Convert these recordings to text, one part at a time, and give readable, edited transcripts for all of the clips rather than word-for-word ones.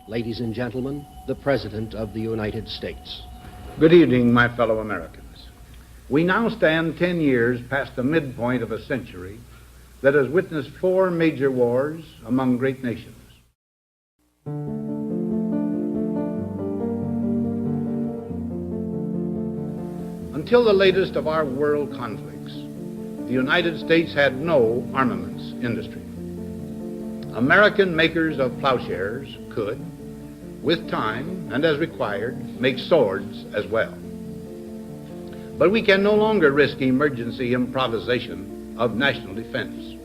Ladies and gentlemen, the President of the United States. Good evening, my fellow Americans. We now stand 10 years past the midpoint of a century that has witnessed 4 major wars among great nations. Until the latest of our world conflicts, the United States had no armaments industry. American makers of plowshares could, with time and as required, make swords as well. But we can no longer risk emergency improvisation of national defense.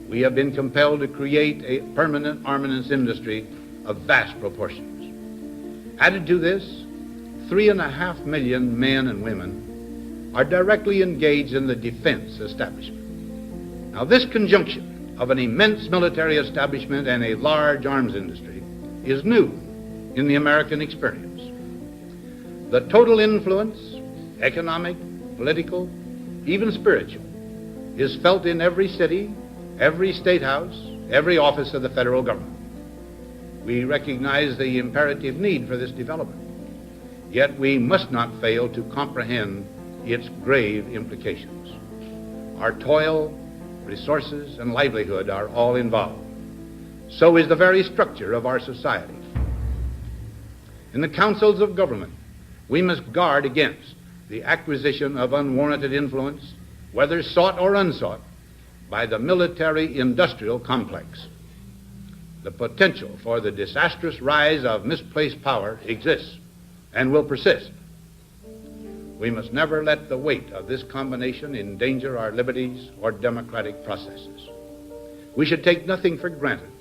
We have been compelled to create a permanent armaments industry of vast proportions. Added to this, 3.5 million men and women are directly engaged in the defense establishment. Now, this conjunction of an immense military establishment and a large arms industry is new in the American experience. The total influence, economic, political, even spiritual, is felt in every city, every state house, every office of the federal government. We recognize the imperative need for this development, yet we must not fail to comprehend its grave implications. Our toil, resources, and livelihood are all involved. So is the very structure of our society. In the councils of government, we must guard against the acquisition of unwarranted influence, whether sought or unsought, by the military-industrial complex. The potential for the disastrous rise of misplaced power exists and will persist. We must never let the weight of this combination endanger our liberties or democratic processes. We should take nothing for granted.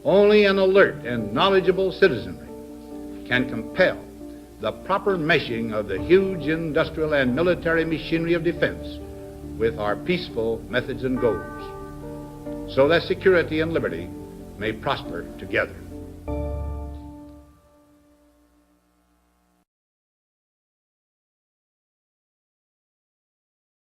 Only an alert and knowledgeable citizenry can compel the proper meshing of the huge industrial and military machinery of defense with our peaceful methods and goals, so that security and liberty may prosper together.